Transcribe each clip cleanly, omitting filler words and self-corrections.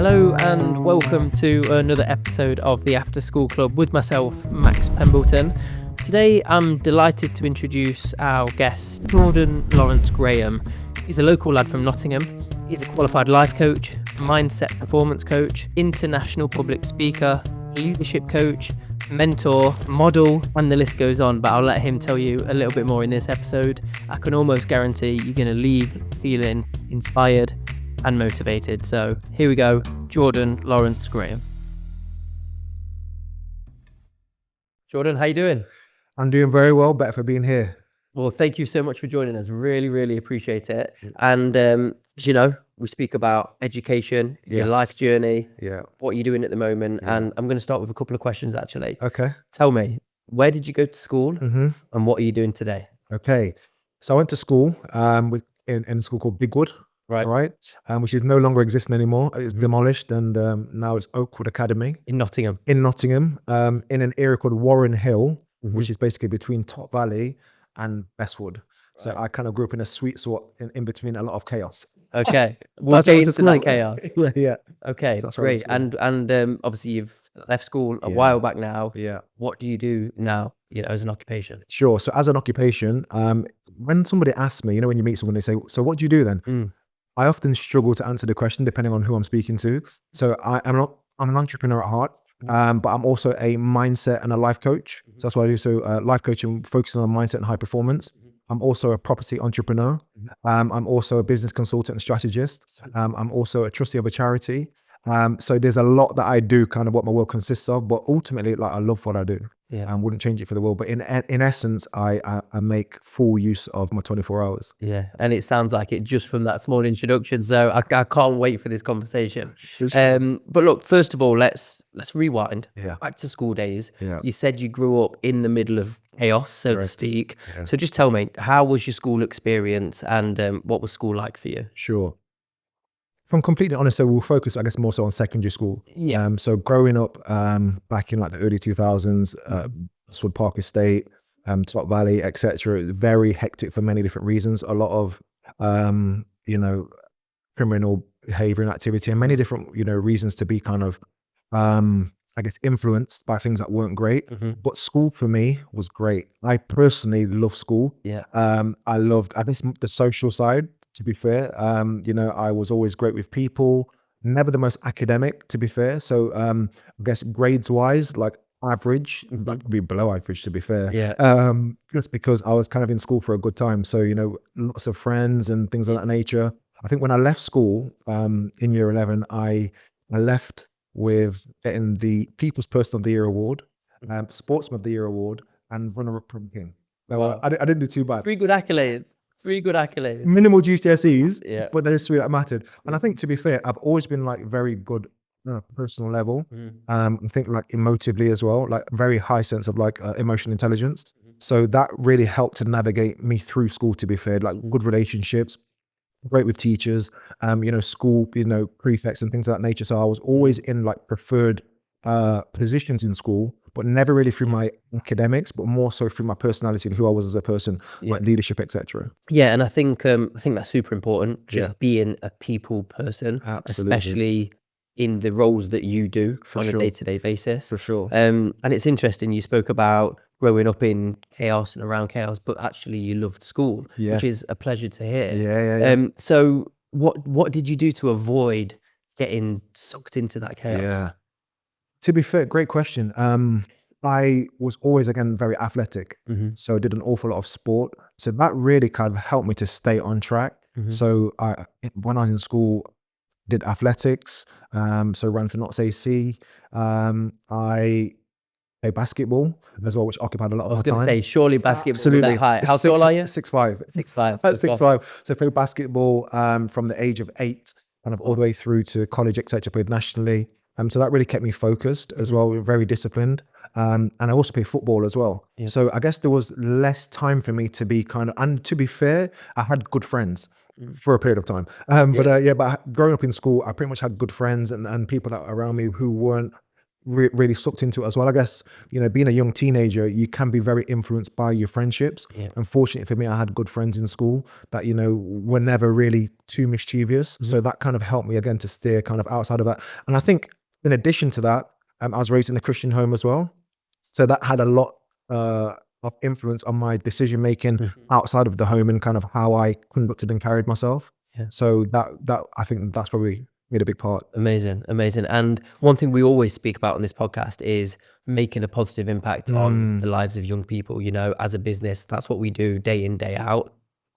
Hello and welcome to another episode of the After School Club with myself, Max Pembleton. Today I'm delighted to introduce our guest, Jordan Lawrence Graham. He's a local lad from Nottingham. He's a qualified life coach, mindset performance coach, international public speaker, leadership coach, mentor, model, and the list goes on, but I'll let him tell you a little bit more in this episode. I can almost guarantee you're going to leave feeling inspired and motivated. So here we go, Jordan Lawrence Graham. Jordan, how you doing? I'm doing very well. Better for being here. Well, thank you so much for joining us. Really appreciate it. And as you know, we speak about education, your life journey, what you're doing at the moment. And I'm going to start with a couple of questions, actually. Okay. Tell me, where did you go to school and what are you doing today? Okay. So I went to school in a school called Bigwood. Right. Which is no longer existing anymore. It's demolished, and now it's Oakwood Academy In Nottingham. in an area called Warren Hill, which is basically between Top Valley and Bestwood. So I kind of grew up in a sweet spot in between a lot of chaos. Okay, we'll get into that chaos. Yeah. Okay, So that's great. right. And obviously you've left school a while back now. Yeah. What do you do now, as an occupation? Sure. So as an occupation, when somebody asks me, when you meet someone, they say, "So what do you do then?" I often struggle to answer the question depending on who I'm speaking to. So I'm an entrepreneur at heart, but I'm also a mindset and a life coach. So that's what I do. So life coaching, focusing on mindset and high performance. I'm also a property entrepreneur. I'm also a business consultant and strategist. I'm also a trustee of a charity. So there's a lot that I do, kind of what my work consists of, but ultimately, I love what I do. I wouldn't change it for the world. But in essence, I make full use of my 24 hours. Yeah, and it sounds like it just from that small introduction. So I can't wait for this conversation. But look, first of all, let's rewind back to school days. You said you grew up in the middle of chaos, so to speak. So just tell me, how was your school experience and what was school like for you? Sure. If I'm completely honest, so we'll focus, I guess, more so on secondary school. So growing up back in the early 2000s, Westwood Park Estate, Top Valley, etc., it was very hectic for many different reasons. A lot of, criminal behavior and activity, and many different, reasons to be kind of, I guess, influenced by things that weren't great. But school for me was great. I personally love school. I loved, I guess, the social side. To be fair, I was always great with people, never the most academic, to be fair. So I guess grades wise, average, like be below average, to be fair. Just because I was kind of in school for a good time. So, lots of friends and things of that nature. I think when I left school in year 11, I left with getting the People's Person of the Year award, Sportsman of the Year award, and runner-up prom king. Wow. I didn't do too bad. Three good accolades. Minimal GCSEs, but those three that mattered. And I think, to be fair, I've always been very good on a personal level. I think emotively as well, very high sense of emotional intelligence. So that really helped to navigate me through school, to be fair, good relationships, great with teachers, school, prefects and things of that nature. So I was always in preferred positions in school, but never really through my academics, but more so through my personality and who I was as a person, leadership, etc. Yeah, and I think that's super important. Just being a people person, especially in the roles that you do on a day-to-day basis. For sure. And it's interesting. You spoke about growing up in chaos and around chaos, but actually you loved school, which is a pleasure to hear. So what did you do to avoid getting sucked into that chaos? To be fair, great question. I was always, again, very athletic. So I did an awful lot of sport. So that really kind of helped me to stay on track. So when I was in school, did athletics. So ran for Notts AC. I played basketball as well, which occupied a lot of my time. I was going to say, surely basketball. Absolutely. That height. How tall are you? 6'5". 6'5". 6'5". So I played basketball from the age of 8, kind of all the way through to college, etc. Played nationally. So that really kept me focused as well, very disciplined. And I also played football as well. So I guess there was less time for me to be and to be fair, I had good friends for a period of time. But growing up in school, I pretty much had good friends and people that were around me who weren't really sucked into it as well. I guess, being a young teenager, you can be very influenced by your friendships. Yeah. Unfortunately for me, I had good friends in school that, were never really too mischievous. So that kind of helped me again to steer kind of outside of that. And I think in addition to that, I was raised in a Christian home as well. So that had a lot of influence on my decision making outside of the home and kind of how I conducted and carried myself. Yeah. So that I think that's probably made a big part. Amazing. And one thing we always speak about on this podcast is making a positive impact on the lives of young people. As a business, that's what we do day in, day out.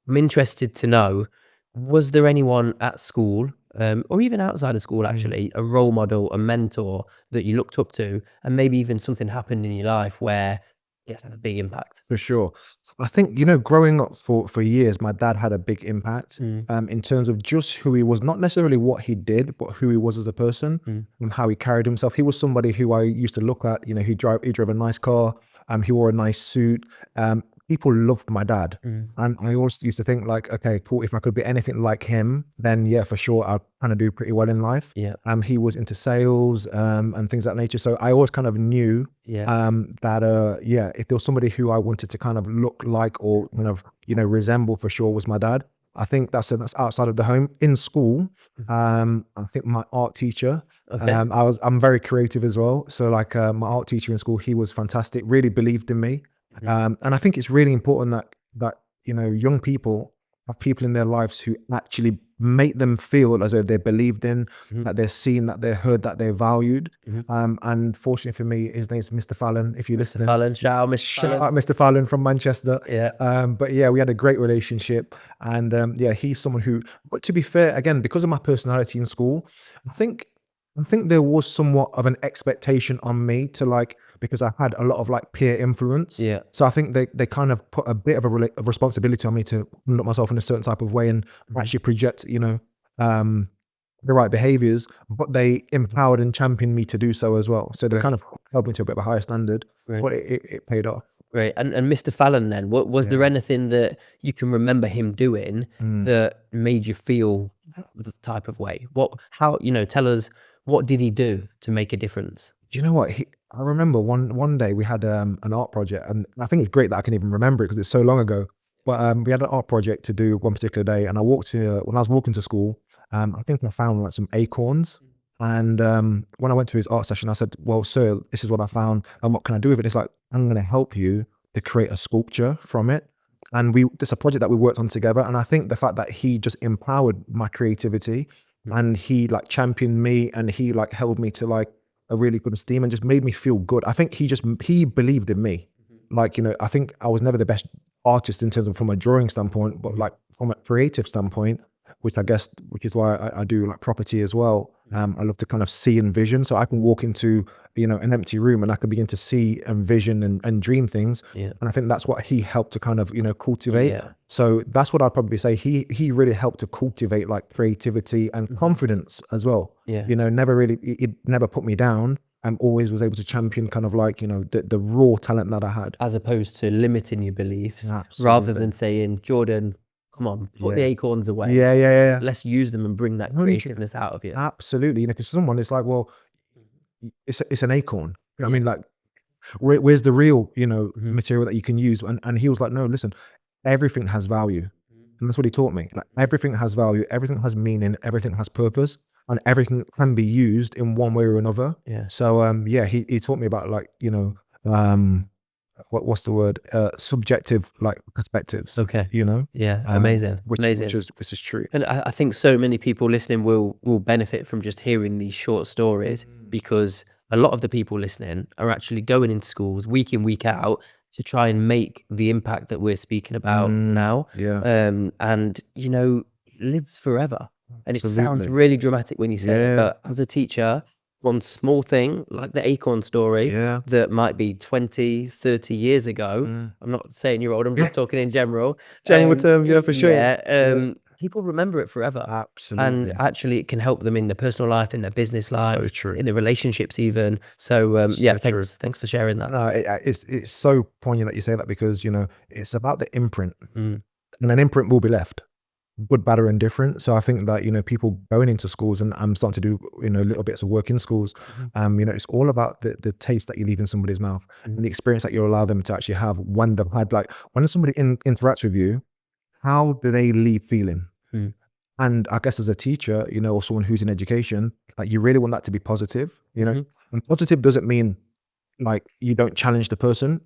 I'm interested to know, was there anyone at school, or even outside of school actually, a role model, a mentor that you looked up to, and maybe even something happened in your life where it had a big impact? For sure. I think, growing up for years, my dad had a big impact in terms of just who he was, not necessarily what he did, but who he was as a person and how he carried himself. He was somebody who I used to look at, he drove a nice car, he wore a nice suit. People loved my dad. And I always used to think like, okay, cool, if I could be anything like him, then yeah, for sure, I'd kind of do pretty well in life. Yeah. He was into sales and things of that nature. So I always kind of knew that if there was somebody who I wanted to kind of look like or kind of resemble, for sure was my dad. I think that's outside of the home. In school, I think my art teacher. Okay. I'm very creative as well. So like my art teacher in school, he was fantastic. Really believed in me, and I think it's really important that young people have people in their lives who actually make them feel as though they're believed in, that they're seen, that they're heard, that they're valued. And fortunately for me, his name's Mr. Fallon. If you listen, Mr. Fallon, shout out Mr. shout Fallon. out Mr. Fallon from Manchester. Yeah. But yeah, we had a great relationship, and he's someone who. But to be fair, again, because of my personality in school, I think there was somewhat of an expectation on me to like, because I had a lot of like peer influence. Yeah. So I think they kind of put a bit of of responsibility on me to conduct myself in a certain type of way and actually project, the right behaviors, but they empowered and championed me to do so as well. So they kind of held me to a bit of a higher standard, but it paid off. Right. And Mr. Fallon then, was there anything that you can remember him doing that made you feel the type of way? Tell us, what did he do to make a difference? You know what? I remember one day we had an art project, and I think it's great that I can even remember it because it's so long ago. But we had an art project to do one particular day, and when I was walking to school, I think I found like some acorns. And when I went to his art session, I said, "Well, sir, this is what I found, and what can I do with it?" It's like, "I'm going to help you to create a sculpture from it." And this is a project that we worked on together. And I think the fact that he just empowered my creativity, and he like championed me, and he like held me to like a really good esteem and just made me feel good. I think he believed in me. Like, I think I was never the best artist in terms of from a drawing standpoint, but like from a creative standpoint, which is why I do like property as well. I love to kind of see and vision. So I can walk into, an empty room and I can begin to see and vision and dream things. Yeah. And I think that's what he helped to kind of, cultivate. Yeah. So that's what I'd probably say. He really helped to cultivate like creativity and confidence as well. Yeah. It never put me down. Always was able to champion kind of like, the raw talent that I had. As opposed to limiting your beliefs, Absolutely. rather than saying, Jordan, come on, put the acorns away. Yeah. Let's use them and bring that creativeness out of you. Absolutely. Because someone is like, well, it's an acorn. I mean, like, where's the real, material that you can use? And he was like, no, listen, everything has value. And that's what he taught me. Like, everything has value, everything has meaning, everything has purpose, and everything can be used in one way or another. Yeah. So he taught me about like, what's the word? Subjective like perspectives. Okay. Yeah. Amazing. Which is true. And I think so many people listening will benefit from just hearing these short stories, because a lot of the people listening are actually going into schools week in, week out to try and make the impact that we're speaking about now. Yeah. And lives forever. And it sounds really dramatic when you say it, but as a teacher, one small thing like the acorn story that might be 20, 30 years ago. I'm not saying you're old, I'm just talking in general. General terms, for sure. Yeah. People remember it forever. Absolutely. And actually it can help them in their personal life, in their business life, So true. in their relationships even. So thanks for sharing that. No, it's so poignant that you say that, because, it's about the imprint. And an imprint will be left. good, bad, or indifferent. So I think that, people going into schools, and I'm starting to do, little bits of work in schools. It's all about the taste that you leave in somebody's mouth and the experience that you allow them to actually have when they've had, like, when somebody interacts with you, how do they leave feeling? And I guess as a teacher, or someone who's in education, like, you really want that to be positive, and positive doesn't mean like you don't challenge the person,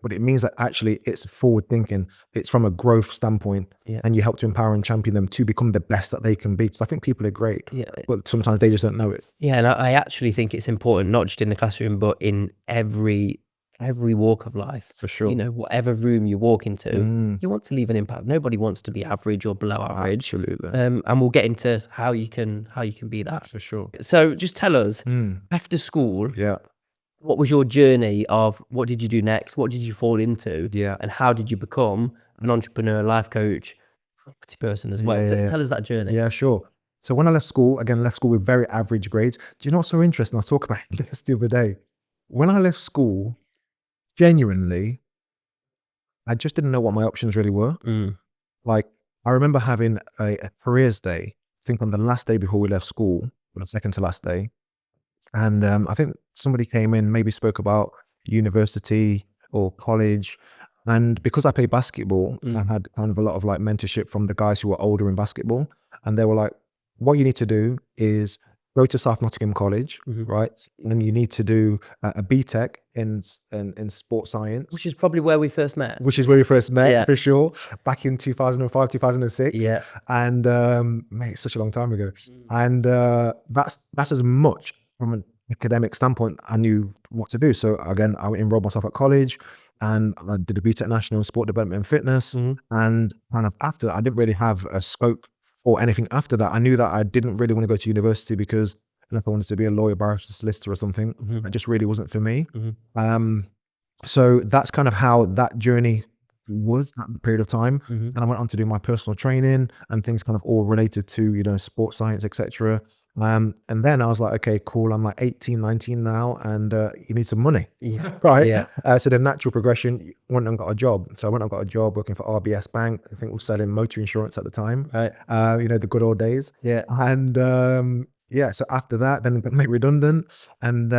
but it means that actually it's forward thinking. It's from a growth standpoint, and you help to empower and champion them to become the best that they can be. Because I think people are great, but sometimes they just don't know it. Yeah, and I actually think it's important, not just in the classroom, but in every walk of life. For sure. Whatever room you walk into, you want to leave an impact. Nobody wants to be average or below average. Absolutely. And we'll get into how you can be that. For sure. So just tell us, after school, what was your journey of what did you do next? What did you fall into? And how did you become an entrepreneur, life coach, property person as well? Tell us that journey. Yeah, sure. So when I left school with very average grades. Do you know what's so interesting? I was talking about this the other day. When I left school, genuinely, I just didn't know what my options really were. Like, I remember having a careers day, I think on the last day before we left school, or the second to last day. And I think somebody came in, maybe spoke about university or college. And because I played basketball, I had kind of a lot of like mentorship from the guys who were older in basketball. And they were like, what you need to do is go to South Nottingham College, right? And you need to do a BTEC in sports science. Which is probably where we first met. Which is where we first met, for sure. Back in 2005, 2006. Yeah. And mate, it's such a long time ago. And that's as much from an academic standpoint I knew what to do. So again, I enrolled myself at college and I did a BTEC National in Sport Development and Fitness. And kind of after that, I didn't really have a scope for anything after that. I knew that I didn't really want to go to university because unless I wanted to be a lawyer, barrister, solicitor or something, it just really wasn't for me. So that's kind of how that journey was at the period of time. And I went on to do my personal training and things kind of all related to, sports science, etc. And then I was like, okay, cool. I'm like 18, 19 now, and you need some money, right? So the natural progression, went and got a job. So I went and got a job working for RBS Bank. I think we were selling motor insurance at the time, right? The good old days. And so after that, then got made redundant, and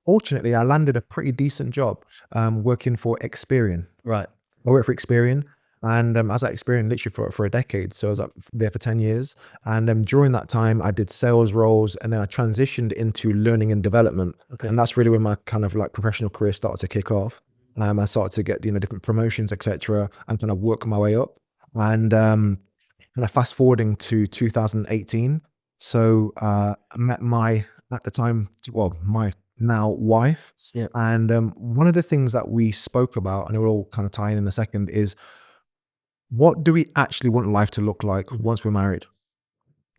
fortunately, I landed a pretty decent job working for Experian. Right. I worked for Experian, and I was at Experian literally for a decade. So I was up there for 10 years. And during that time, I did sales roles, and then I transitioned into learning and development. And that's really when my kind of like professional career started to kick off. I started to get, different promotions, etc., and kind of work my way up. And I fast forwarding to 2018. So I met my now wife. And one of the things that we spoke about, and it will all kind of tie in a second, is what do we actually want life to look like once we're married?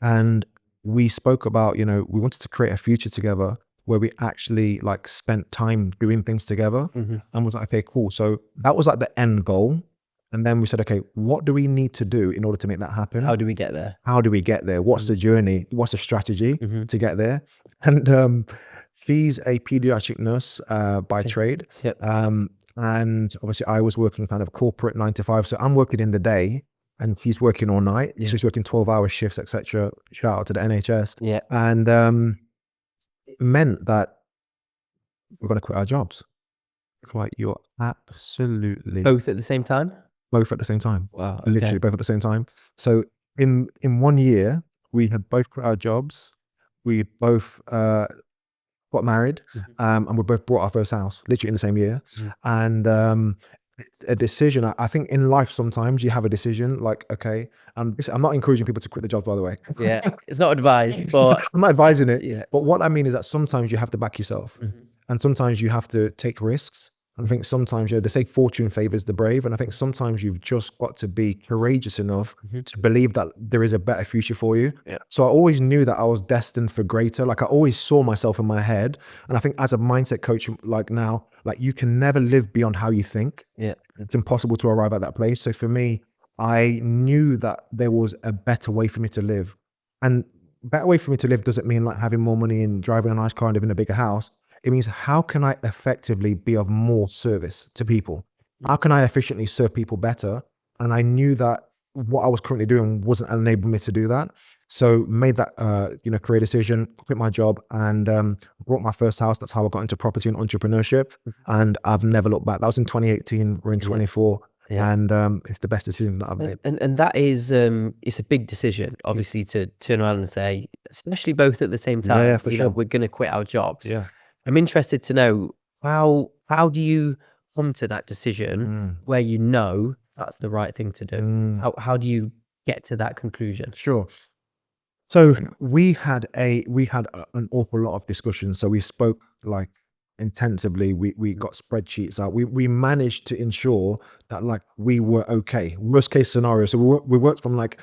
And we spoke about, we wanted to create a future together where we actually like spent time doing things together, and was like, okay, cool. So that was like the end goal. And then we said, okay, what do we need to do in order to make that happen? How do we get there? What's the journey? What's the strategy to get there? And she's a pediatric nurse by trade. And obviously I was working kind of corporate 9 to 5. So I'm working in the day and she's working all night. So she's working 12-hour shifts, etc. Shout out to the NHS. And it meant that we're going to quit our jobs. Like, you're absolutely... Both at the same time? Both at the same time. Wow. Literally both at the same time. So in 1 year, we had both quit our jobs. We both got married, and we both bought our first house literally in the same year. And a decision, I think in life sometimes you have a decision like, okay, I'm not encouraging people to quit the job, by the way. It's not advised, but I'm not advising it. But what I mean is that sometimes you have to back yourself, and sometimes you have to take risks. And I think sometimes, they say fortune favors the brave. And I think sometimes you've just got to be courageous enough to believe that there is a better future for you. So I always knew that I was destined for greater. Like, I always saw myself in my head. And I think as a mindset coach, like now, like, you can never live beyond how you think. It's impossible to arrive at that place. So for me, I knew that there was a better way for me to live. And better way for me to live doesn't mean like having more money and driving a nice car and living in a bigger house. It means, how can I effectively be of more service to people? How can I efficiently serve people better? And I knew that what I was currently doing wasn't enabling me to do that. So made that career decision, quit my job, and bought my first house. That's how I got into property and entrepreneurship, and I've never looked back. That was in 2018. We're in 24. Yeah. And it's the best decision that I've made. And that is it's a big decision, obviously, to turn around and say, especially both at the same time, Yeah, for sure. we're going to quit our jobs. Yeah. I'm interested to know how do you come to that decision where you know that's the right thing to do? How do you get to that conclusion? Sure. So we had an awful lot of discussions. So we spoke like intensively. We got spreadsheets out. We managed to ensure that like we were okay. Worst case scenario. So we worked from like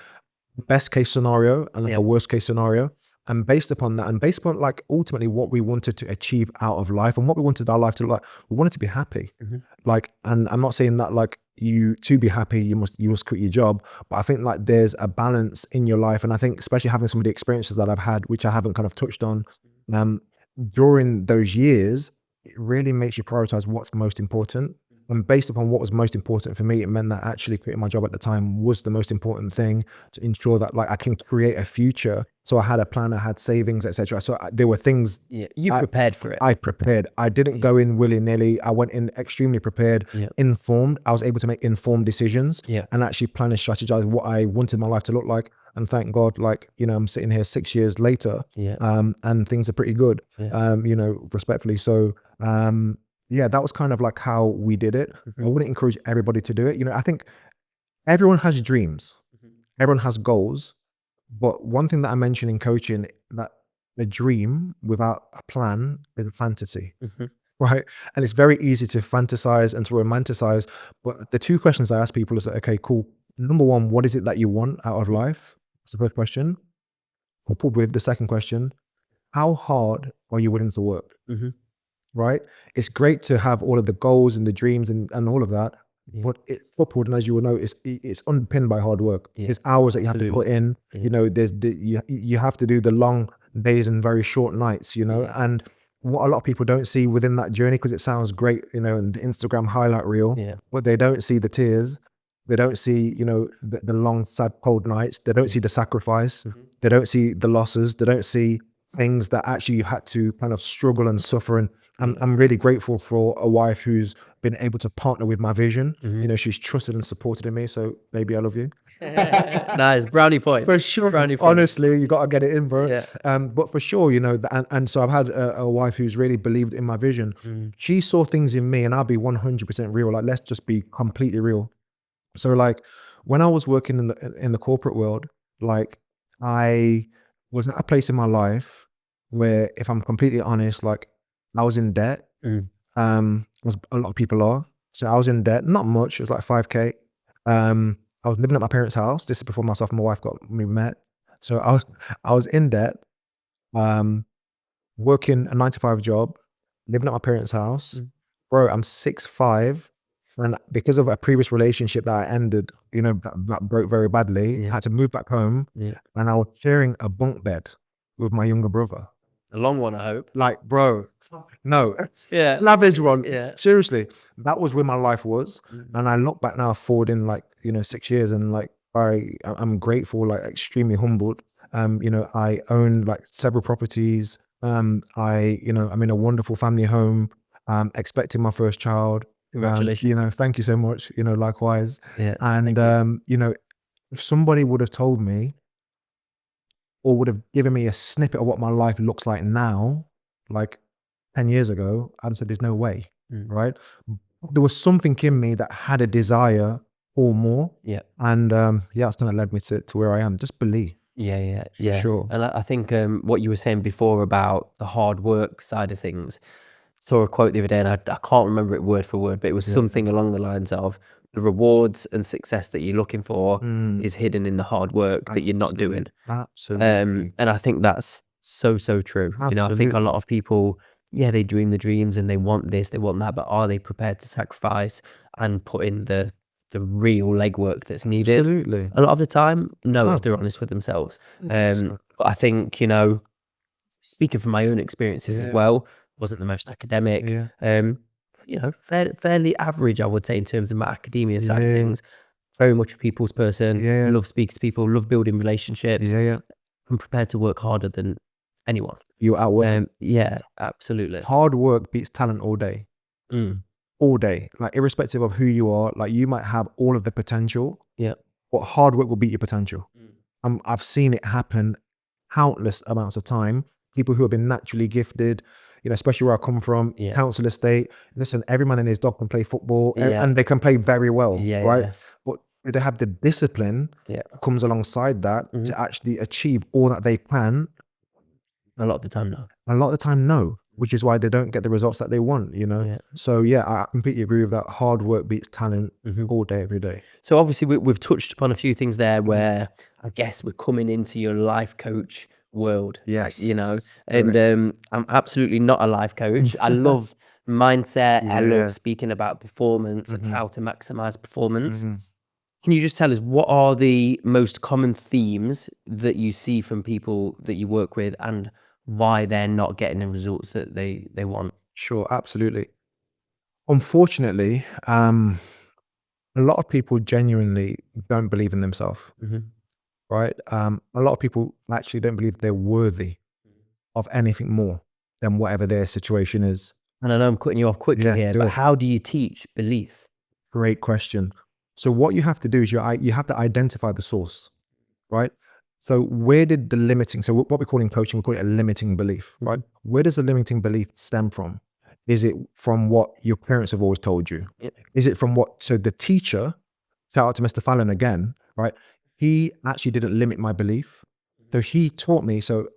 best case scenario and like a worst case scenario. And based upon that, and based upon like ultimately what we wanted to achieve out of life and what we wanted our life to look like, we wanted to be happy. Like, and I'm not saying that like to be happy, you must quit your job. But I think like there's a balance in your life. And I think especially having some of the experiences that I've had, which I haven't kind of touched on, during those years, it really makes you prioritize what's most important. And based upon what was most important for me, it meant that actually quitting my job at the time was the most important thing to ensure that like I can create a future. So I had a plan, I had savings, etc. So there were things. Yeah, you prepared for it. I prepared. I didn't go in willy-nilly. I went in extremely prepared, informed. I was able to make informed decisions and actually plan and strategize what I wanted my life to look like. And thank God, like, I'm sitting here 6 years later, and things are pretty good, respectfully. So, yeah, that was kind of like how we did it. I wouldn't encourage everybody to do it. I think everyone has dreams, everyone has goals. But one thing that I mentioned in coaching, that a dream without a plan is a fantasy, right? And it's very easy to fantasize and to romanticize. But the two questions I ask people is, okay, cool. Number one, what is it that you want out of life? That's the first question. Coupled with the second question, how hard are you willing to work? Right? It's great to have all of the goals and the dreams and all of that, but it's coupled, and as you will know, it's underpinned by hard work. There's hours that you have to put in. There's you have to do the long days and very short nights. And what a lot of people don't see within that journey, because it sounds great, in the Instagram highlight reel, but they don't see the tears. They don't see, the long, sad, cold nights. They don't see the sacrifice. They don't see the losses. They don't see things that actually you had to kind of struggle and suffer. And I'm really grateful for a wife who's been able to partner with my vision. She's trusted and supported in me. So baby, I love you. Nice. Brownie point. For sure. Brownie point. Honestly, you got to get it in, bro. Yeah. But for sure, and so I've had a wife who's really believed in my vision. She saw things in me, and I'll be 100% real. Like, let's just be completely real. So like when I was working in the corporate world, like I was at a place in my life where, if I'm completely honest, like I was in debt. As a lot of people are. So I was in debt, not much. It was like 5K. I was living at my parents' house. This is before myself and my wife got me met. So I was in debt, working a 9-to-5 job, living at my parents' house. Bro, I'm 6'5", and because of a previous relationship that I ended, that broke very badly, I had to move back home, and I was sharing a bunk bed with my younger brother. A long one, I hope. Like, bro, no, Yeah, lavish one. Yeah. Seriously, that was where my life was, and I look back now, forward in like 6 years, and like I'm grateful, like extremely humbled. I own like several properties. I'm in a wonderful family home. Expecting my first child. Congratulations. Thank you so much. Likewise. Yeah. And if somebody would have told me, or would have given me a snippet of what my life looks like now, like 10 years ago, I'd have said there's no way, right? There was something in me that had a desire for more. Yeah. And it's kind of led me to where I am. Just believe. Yeah. Sure. And I think what you were saying before about the hard work side of things, saw a quote the other day, and I can't remember it word for word, but it was something along the lines of, the rewards and success that you're looking for is hidden in the hard work that you're not doing. Absolutely. And I think that's so true. Absolutely. I think a lot of people, they dream the dreams and they want this, they want that, but are they prepared to sacrifice and put in the real legwork that's needed? Absolutely. A lot of the time, no, if they're honest with themselves. But I think, speaking from my own experiences as well, wasn't the most academic. Fairly average, I would say, in terms of my academia side of things. very much a people's person. Yeah. Love speaking to people, love building relationships. Yeah. I'm prepared to work harder than anyone. You outwork. Yeah, absolutely. Hard work beats talent all day. All day. Like irrespective of who you are, like you might have all of the potential. Yeah. But hard work will beat your potential. I've seen it happen countless amounts of time. People who have been naturally gifted, especially where I come from, council estate. Listen, every man and his dog can play football, and they can play very well, right? But they have the discipline comes alongside that to actually achieve all that they can. A lot of the time, no. A lot of the time, no, which is why they don't get the results that they want, So yeah, I completely agree with that. Hard work beats talent all day, every day. So obviously we've touched upon a few things there where I guess we're coming into your life coach world. Yes. And I'm absolutely not a life coach. I love mindset. I love speaking about performance and how to maximize performance. Can you just tell us what are the most common themes that you see from people that you work with and why they're not getting the results that they want? Sure, absolutely. Unfortunately, a lot of people genuinely don't believe in themselves, right? A lot of people actually don't believe they're worthy of anything more than whatever their situation is. And I know I'm cutting you off quickly here, but how do you teach belief? Great question. So what you have to do is you have to identify the source, right? So where did the limiting, so what we call in coaching, we call it a limiting belief, right? Where does the limiting belief stem from? Is it from what your parents have always told you? Is it from so the teacher, shout out to Mr. Fallon again, right? He actually didn't limit my belief. So he taught me, so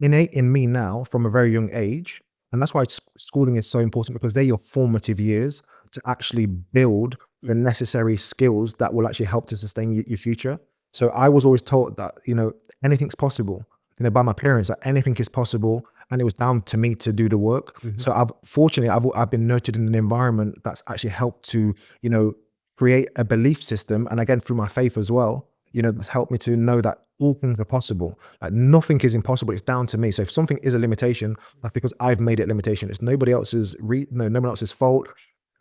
innate in me now from a very young age, and that's why schooling is so important, because they're your formative years to actually build the necessary skills that will actually help to sustain your future. So I was always taught that, anything's possible, by my parents, that anything is possible, and it was down to me to do the work. So I've been nurtured in an environment that's actually helped to, create a belief system. And again, through my faith as well, that's helped me to know that all things are possible. Like nothing is impossible. It's down to me. So if something is a limitation, that's because I've made it limitation. It's nobody else's no one else's fault.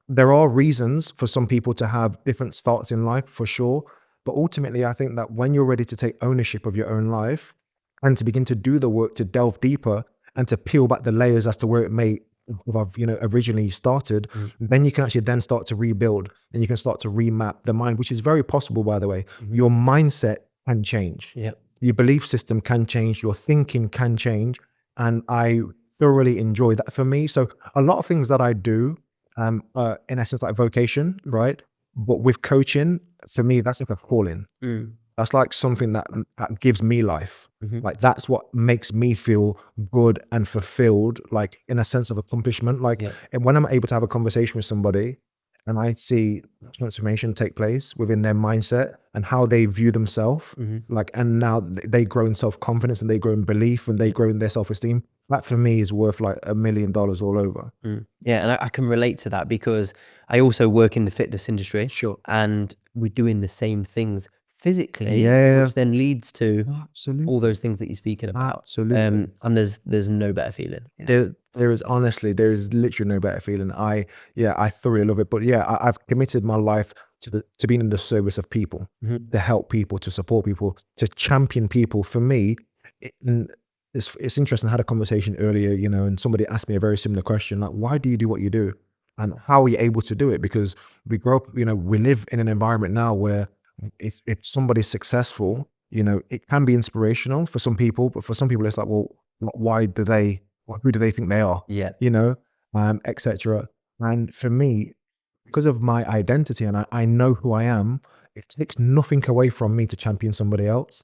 There are reasons for some people to have different starts in life, for sure. But ultimately, I think that when you're ready to take ownership of your own life and to begin to do the work to delve deeper and to peel back the layers as to where it may have, originally started, then you can actually then start to rebuild, and you can start to remap the mind, which is very possible, by the way. Your mindset can change. Your belief system can change. Your thinking can change. And I thoroughly enjoy that for me. So a lot of things that I do, in essence, like vocation, right? But with coaching, for me, that's like a calling. That's like something that gives me life. Like that's what makes me feel good and fulfilled, like in a sense of accomplishment. Like, and when I'm able to have a conversation with somebody and I see transformation take place within their mindset and how they view themselves, like, and now they grow in self-confidence and they grow in belief and they grow in their self-esteem. That for me is worth like $1 million all over. Yeah, and I can relate to that because I also work in the fitness industry. Sure. And we're doing the same things physically, which then leads to all those things that you're speaking about. Absolutely. And there's no better feeling. There is literally no better feeling. I thoroughly love it. But yeah, I've committed my life to being in the service of people, to help people, to support people, to champion people. For me, it's interesting. I had a conversation earlier, and somebody asked me a very similar question, like, why do you do what you do? And how are you able to do it? Because we grow up, we live in an environment now where if somebody's successful, it can be inspirational for some people, but for some people it's like, well, who do they think they are? Etc. And for me, because of my identity and I know who I am, it takes nothing away from me to champion somebody else.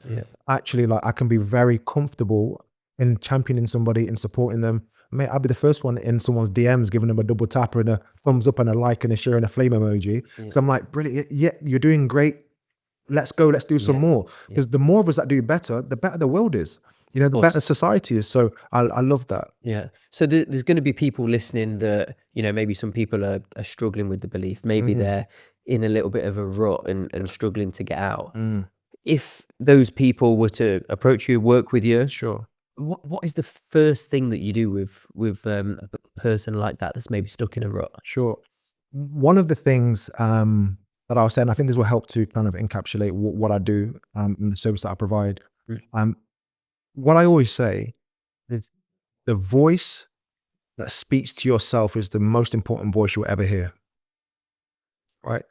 Actually, like I can be very comfortable in championing somebody and supporting them. Mate, I'll be the first one in someone's DMs giving them a double tapper and a thumbs up and a like and a share and a flame emoji. Because I'm like, brilliant, you're doing great. Let's go, let's do some more. Because the more of us that do better, the better the world is. The better society is. So I love that. Yeah. So there's going to be people listening that, maybe some people are struggling with the belief. Maybe they're in a little bit of a rut and struggling to get out. If those people were to approach you, work with you, sure. What is the first thing that you do with a person like that that's maybe stuck in a rut? Sure. One of the things that that I was saying, I think this will help to kind of encapsulate what I do and the service that I provide. What I always say is the voice that speaks to yourself is the most important voice you'll ever hear. Right?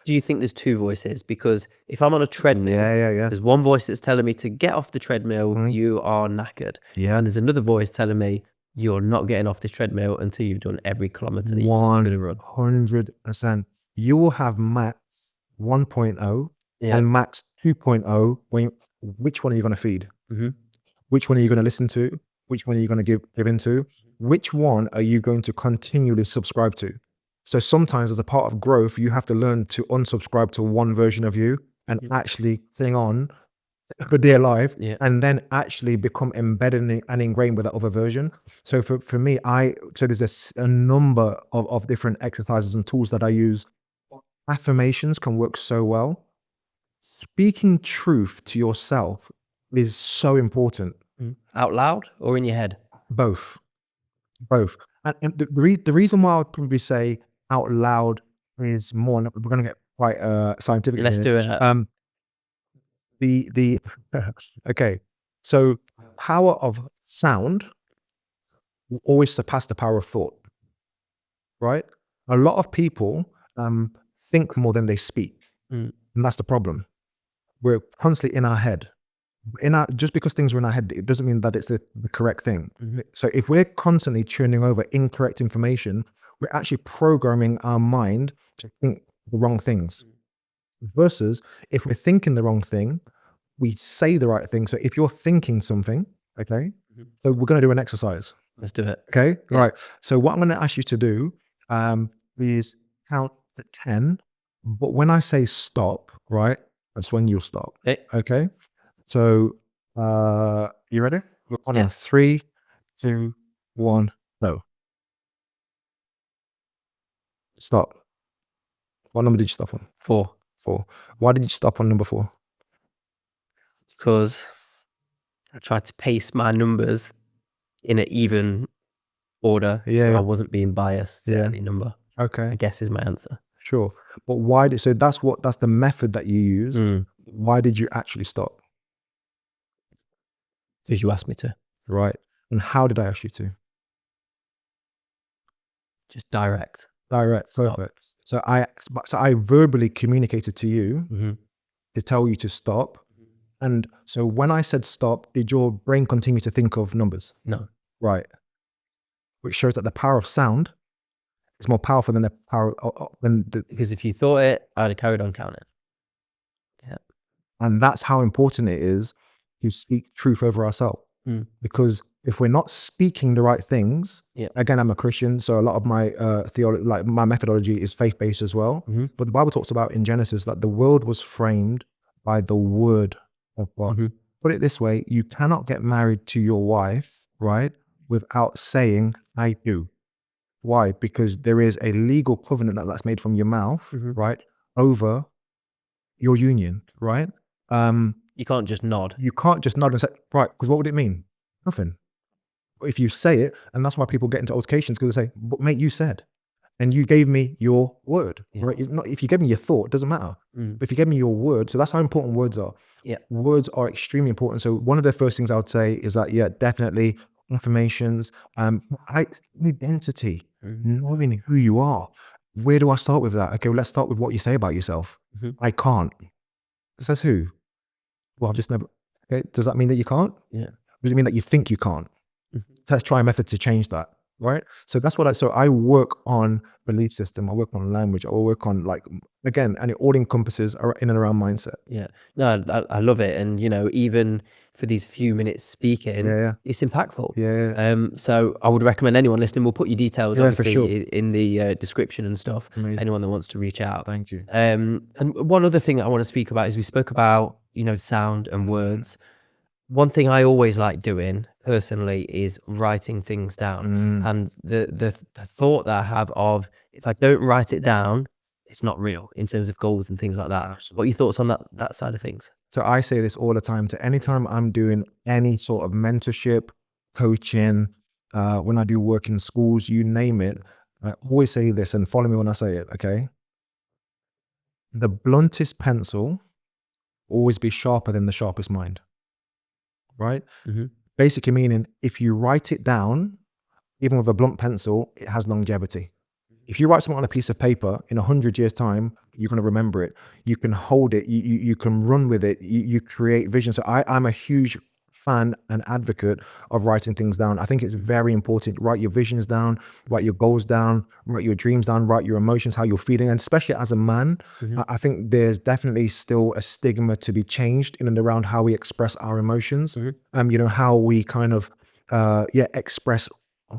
Do you think there's two voices? Because if I'm on a treadmill, there's one voice that's telling me to get off the treadmill, you are knackered. Yeah. And there's another voice telling me you're not getting off this treadmill until you've done every kilometer that you said you're going to run. 100%. You will have max 1.0 and max 2.0. Which one are you going to feed? Which one are you going to listen to? Which one are you going to give into? Which one are you going to continually subscribe to? So sometimes as a part of growth, you have to learn to unsubscribe to one version of you and actually sing on for dear life, and then actually become embedded and ingrained with that other version. So for me, so there's a number of different exercises and tools that I use. Affirmations can work so well. Speaking truth to yourself is so important. Out loud or in your head? Both. And the reason why I would probably say out loud is more, we're going to get quite scientific. Let's do it. Okay, so power of sound will always surpass the power of thought, right? A lot of people think more than they speak, and that's the problem. We're constantly in our head. Just because things are in our head, it doesn't mean that it's the correct thing. So if we're constantly churning over incorrect information, we're actually programming our mind to think the wrong things. Versus if we're thinking the wrong thing, we say the right thing. So if you're thinking something, okay, so we're going to do an exercise. Let's do it. Okay, all right. So what I'm going to ask you to do is count to 10. But when I say stop, right, that's when you'll stop. Okay. So you ready? We're on a 3, 2, 1, no. Stop. What number did you stop on? 4. 4. Why did you stop on number 4? Because I tried to pace my numbers in an even order, so I wasn't being biased to any number. Okay. I guess is my answer. Sure. But why so that's the method that you used. Why did you actually stop? Because you asked me to. Right. And how did I ask you to? Just direct. Perfect. So I verbally communicated to you to tell you to stop. And so when I said stop, did your brain continue to think of numbers? No. Right. Which shows that the power of sound is more powerful than the power because if you thought it, I'd have carried on counting. Yeah. And that's how important it is to speak truth over ourselves. Because if we're not speaking the right things, again, I'm a Christian, so a lot of my theology, like my methodology, is faith-based as well. But the Bible talks about in Genesis that the world was framed by the word of God. Put it this way: you cannot get married to your wife, right, without saying "I do." Why? Because there is a legal covenant that's made from your mouth, right, over your union, right? You can't just nod. You can't just nod and say, right, because what would it mean? Nothing. But if you say it, and that's why people get into altercations, because they say, but mate, you said, and you gave me your word, right? If you gave me your thought, it doesn't matter. But if you gave me your word, so that's how important words are. Words are extremely important. So one of the first things I would say is that, definitely affirmations, identity, knowing who you are. Where do I start with that? Okay, well, let's start with what you say about yourself. I can't. Says who? Well, I've just never. Okay, does that mean that you can't? Does it mean that you think you can't? Let's try a method to change that, right? So that's what I work on belief system. I work on language. I work on, like, again, and it all encompasses in and around mindset. No, I love it. And, even for these few minutes speaking, it's impactful. So I would recommend anyone listening, we'll put your details obviously in the description and stuff. Amazing. Anyone that wants to reach out. Thank you. And one other thing that I want to speak about is we spoke about, sound and words. One thing I always like doing personally is writing things down. And the thought that I have of, if I don't write it down, it's not real in terms of goals and things like that. Absolutely. What are your thoughts on that side of things? So I say this all the time to anytime I'm doing any sort of mentorship, coaching, when I do work in schools, you name it, I always say this, and follow me when I say it, okay? the bluntest pencil always be sharper than the sharpest mind, right? Basically meaning if you write it down, even with a blunt pencil, it has longevity. If you write something on a piece of paper, in 100 years' time, you're going to remember it. You can hold it. You can run with it. You create vision. So I'm a huge fan and advocate of writing things down. I think it's very important. Write your visions down, write your goals down, write your dreams down, write your emotions, how you're feeling. And especially as a man, I think there's definitely still a stigma to be changed in and around how we express our emotions. How we kind of express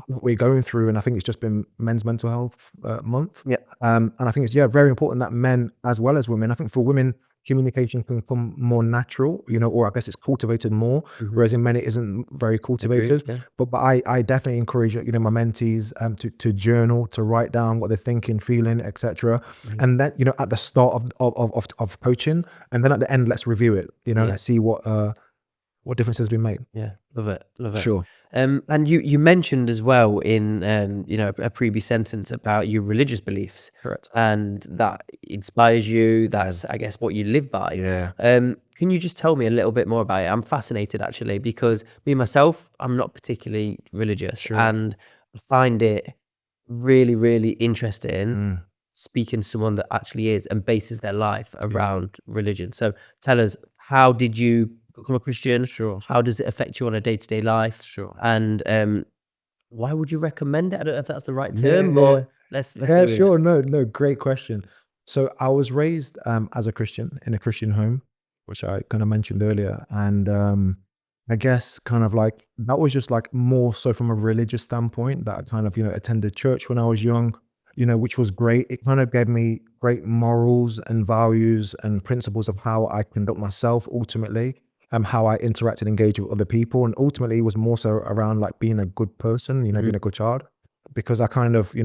what we're going through. And I think it's just been Men's Mental Health Month. And I think it's very important that men as well as women, I think for women, communication can become more natural, or I guess it's cultivated more, whereas in men it isn't very cultivated. But I definitely encourage my mentees to journal, to write down what they're thinking, feeling, etc. And then at the start of coaching, and then at the end, let's review it. Let's see what difference has been made. Love it. Sure. And you mentioned as well in a previous sentence about your religious beliefs. Correct. And that inspires you. That's I guess what you live by. Can you just tell me a little bit more about it? I'm fascinated actually, because me myself, I'm not particularly religious, and I find it really, really interesting speaking to someone that actually is and bases their life around religion. So tell us, how did you become a Christian? How does it affect you on a day-to-day life? And why would you recommend it? I don't know if that's the right term, but let's go with sure. it. No, great question. So I was raised as a Christian in a Christian home, which I kind of mentioned earlier. And I guess kind of like that was just like more so from a religious standpoint, that I kind of, attended church when I was young, which was great. It kind of gave me great morals and values and principles of how I conduct myself ultimately, how I interact and engage with other people. And ultimately it was more so around like being a good person, being a good child, because I kind of,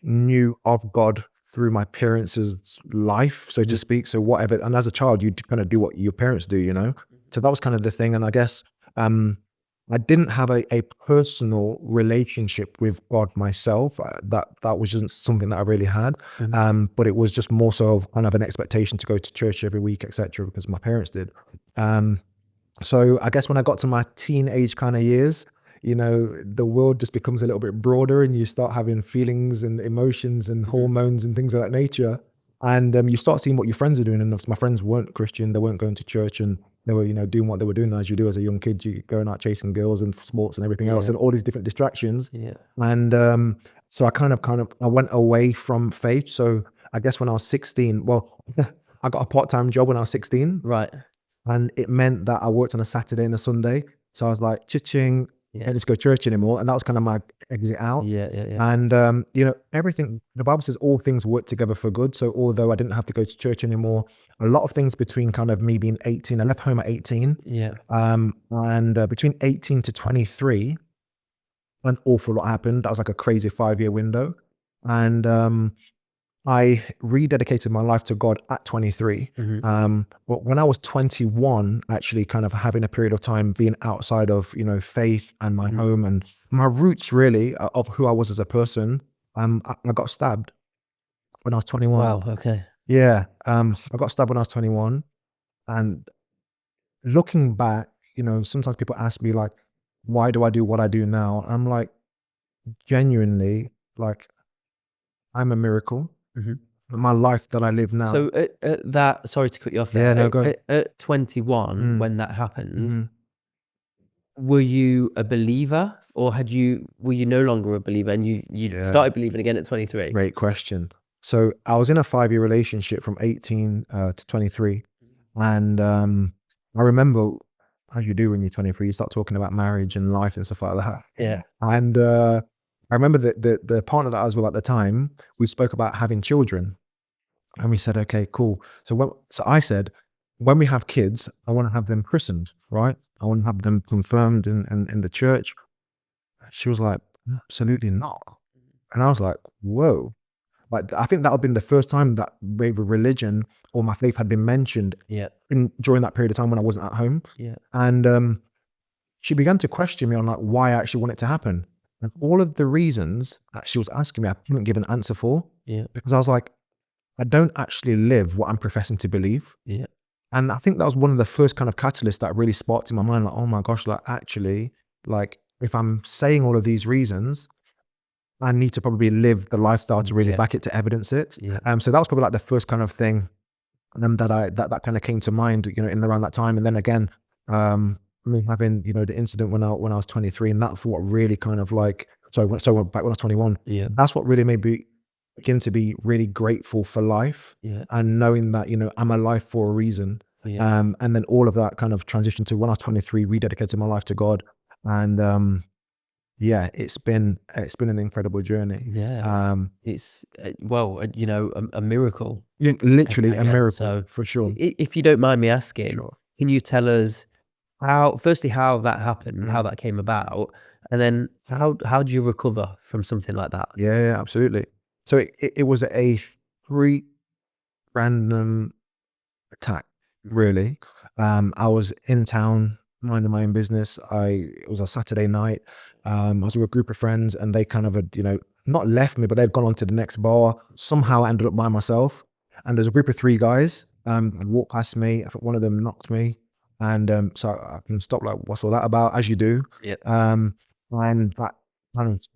knew of God through my parents' life, so to speak. So whatever, and as a child, you kind of do what your parents do, So that was kind of the thing. And I guess I didn't have a personal relationship with God myself. That was just something that I really had. But it was just more so of kind of an expectation to go to church every week, etc., because my parents did. So I guess when I got to my teenage kind of years, the world just becomes a little bit broader, and you start having feelings and emotions and hormones and things of that nature. And you start seeing what your friends are doing. And my friends weren't Christian, they weren't going to church, and they were, doing what they were doing as you do as a young kid. You going out chasing girls and sports and everything else, and all these different distractions. And so I went away from faith. So I guess when I was 16, well, I got a part-time job when I was 16. Right. And it meant that I worked on a Saturday and a Sunday. So I was like, cha-ching, I didn't go to church anymore. And that was kind of my exit out. And, everything, the Bible says all things work together for good. So although I didn't have to go to church anymore, a lot of things between kind of me being 18, I left home at 18. And between 18 to 23, an awful lot happened. That was like a crazy 5-year window. And I rededicated my life to God at 23. But when I was 21, actually kind of having a period of time being outside of, faith and my home and my roots really of who I was as a person, I got stabbed when I was 21. Wow. Okay. Yeah. I got stabbed when I was 21. And looking back, sometimes people ask me like, why do I do what I do now? I'm like, genuinely, like, I'm a miracle. My life that I live now. So at that, sorry to cut you off there. No, go ahead. At 21, when that happened, were you a believer, or were you no longer a believer, and you started believing again at 23? Great question. So I was in a 5-year relationship from 18 to 23. And I remember, as you do when you're 23, you start talking about marriage and life and stuff like that. And I remember the partner that I was with at the time, we spoke about having children. And we said, okay, cool. So I said, when we have kids, I want to have them christened, right? I want to have them confirmed in the church. She was like, absolutely not. And I was like, whoa. Like, I think that had been the first time that maybe religion or my faith had been mentioned during that period of time when I wasn't at home. And she began to question me on like why I actually want it to happen. And all of the reasons that she was asking me, I couldn't give an answer for. Because I was like, I don't actually live what I'm professing to believe. Yeah. And I think that was one of the first kind of catalysts that really sparked in my mind, like, oh my gosh, like actually, like if I'm saying all of these reasons, I need to probably live the lifestyle to really back it, to evidence it. Yeah. So that was probably like the first kind of thing that kind of came to mind, in around that time. And then again, me having, the incident when I was 23, and that's what really kind of like, so back when I was 21, that's what really made me begin to be really grateful for life, and knowing that, I'm alive for a reason. And then all of that kind of transitioned to when I was 23, rededicated my life to God. And it's been an incredible journey. It's a miracle. Literally a Again, miracle, so for sure. if you don't mind me asking, Sure. can you tell us firstly how that happened, how that came about, and then how do you recover from something like that? Yeah, absolutely. So it was a freak random attack, really. I was in town minding my own business. It was a Saturday night. I was with a group of friends, and they kind of had, not left me, but they'd gone on to the next bar. Somehow I ended up by myself. And there's a group of 3 guys had walked past me. I think one of them knocked me. And so I can stop, like, what's all that about? As you do. And that kind of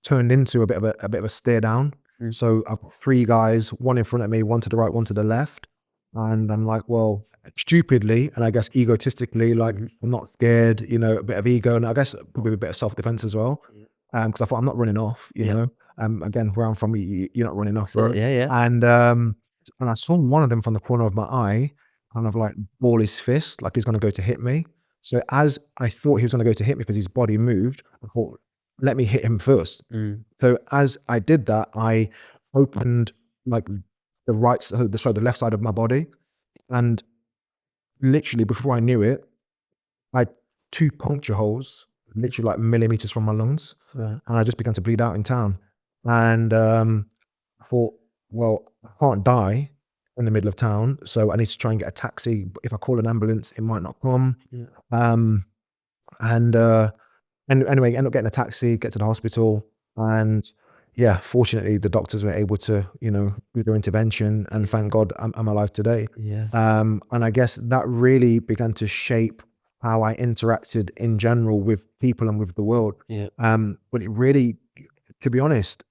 turned into a bit of a stare down. So I've got 3 guys, one in front of me, one to the right, one to the left. And I'm like, well, stupidly, and I guess egotistically, like, I'm not scared, a bit of ego, and I guess probably a bit of self-defense as well. Because I thought, I'm not running off, again, where I'm from, you're not running off, bro. And I saw one of them from the corner of my eye kind of like ball his fist, like he's going to go to hit me. So as I thought he was going to go to hit me because his body moved, I thought, let me hit him first. So as I did that, I opened like the left side of my body, and literally before I knew it, I had 2 puncture holes, literally like millimeters from my lungs, and I just began to bleed out in town. And I thought, well, I can't die in the middle of town, so I need to try and get a taxi. But if I call an ambulance, it might not come. And anyway, end up getting a taxi, get to the hospital, and fortunately the doctors were able to, do their intervention, and thank God I'm alive today. And I guess that really began to shape how I interacted in general with people and with the world. But it really, to be honest,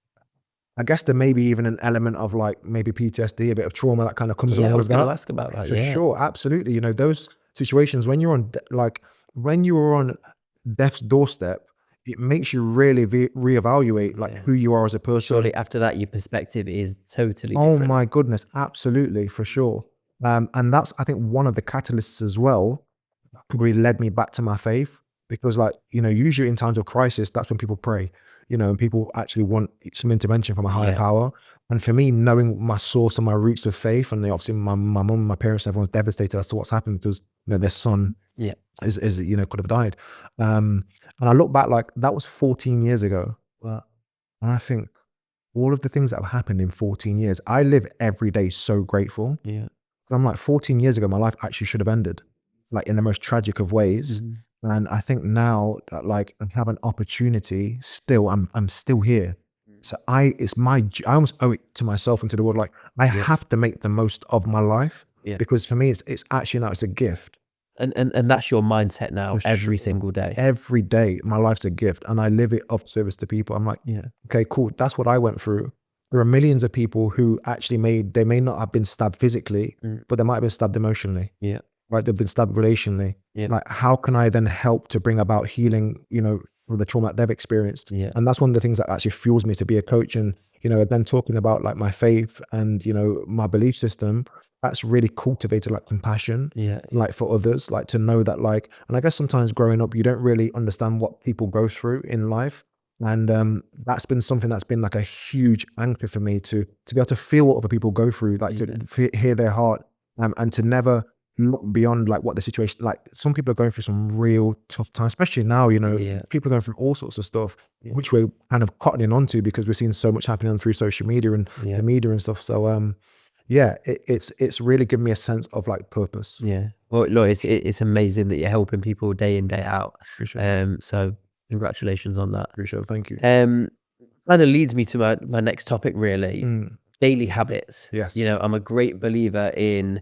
I guess there may be even an element of like maybe PTSD, a bit of trauma that kind of comes along with that. I was going to ask about that. For sure, absolutely. those situations when you're on when you are on death's doorstep, it makes you really reevaluate like who you are as a person. Surely after that, your perspective is totally Oh different. my goodness, absolutely, for sure. And that's, I think, one of the catalysts as well, probably led me back to my faith, because like, usually in times of crisis, that's when people pray, and people actually want some intervention from a higher power. And for me, knowing my source and my roots of faith, and obviously my mum, my parents, everyone's devastated as to what's happened because their son is could have died. And I look back, like, that was 14 years ago. And I think all of the things that have happened in 14 years, I live every day so grateful. I'm like, 14 years ago, my life actually should have ended, like in the most tragic of ways. And I think now that like I have an opportunity still, I'm still here. So I almost owe it to myself and to the world. Like I have to make the most of my life, because for me, it's actually now it's a gift. And that's your mindset now, every single day. Every day, my life's a gift, and I live it of service to people. I'm like, okay, cool. That's what I went through. There are millions of people who actually they may not have been stabbed physically, but they might have been stabbed emotionally. Right, they've been stabbed relationally. Like, how can I then help to bring about healing, for the trauma that they've experienced? And that's one of the things that actually fuels me to be a coach. And, then talking about like my faith and, my belief system, that's really cultivated like compassion, like for others, like to know that like, and I guess sometimes growing up, you don't really understand what people go through in life. And that's been something that's been like a huge anchor for me to be able to feel what other people go through, like to hear their heart, and to never look beyond like what the situation, like some people are going through some real tough times, especially now, people are going through all sorts of stuff, which we're kind of cottoning onto because we're seeing so much happening through social media and the media and stuff. So it's really given me a sense of like purpose. Well, look, it's amazing that you're helping people day in, day out. For sure. So congratulations on that. For sure. Thank you. Kind of leads me to my next topic, really. daily habits. Yes. I'm a great believer in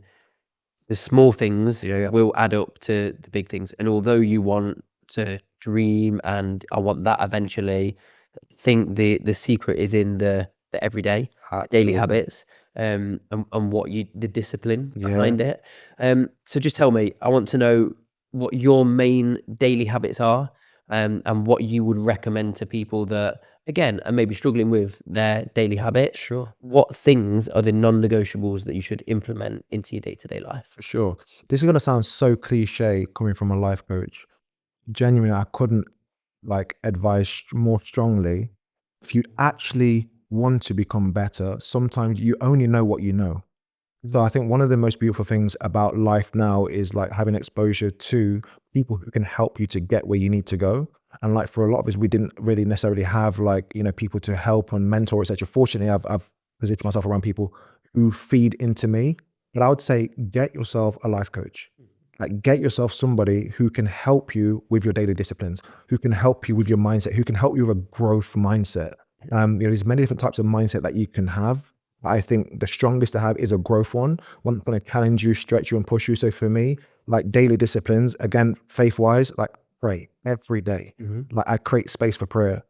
the small things will add up to the big things. And although you want to dream, and I want that eventually, I think the secret is in the everyday daily habits, and what the discipline behind it. So just tell me, I want to know what your main daily habits are, and what you would recommend to people that, again, are maybe struggling with their daily habits. Sure. What things are the non-negotiables that you should implement into your day-to-day life? For sure. This is going to sound so cliche coming from a life coach. Genuinely, I couldn't advise more strongly. If you actually want to become better, sometimes you only know what you know. So I think one of the most beautiful things about life now is having exposure to people who can help you to get where you need to go. And for a lot of us, we didn't really necessarily have people to help and mentor, etc. Fortunately, I've positioned myself around people who feed into me. But I would say get yourself a life coach. Get yourself somebody who can help you with your daily disciplines, who can help you with your mindset, who can help you with a growth mindset. There's many different types of mindset that you can have. I think the strongest to have is a growth one that's going to challenge you, stretch you, and push you. So for me, daily disciplines, again, faith-wise, pray every day. I create space for prayer,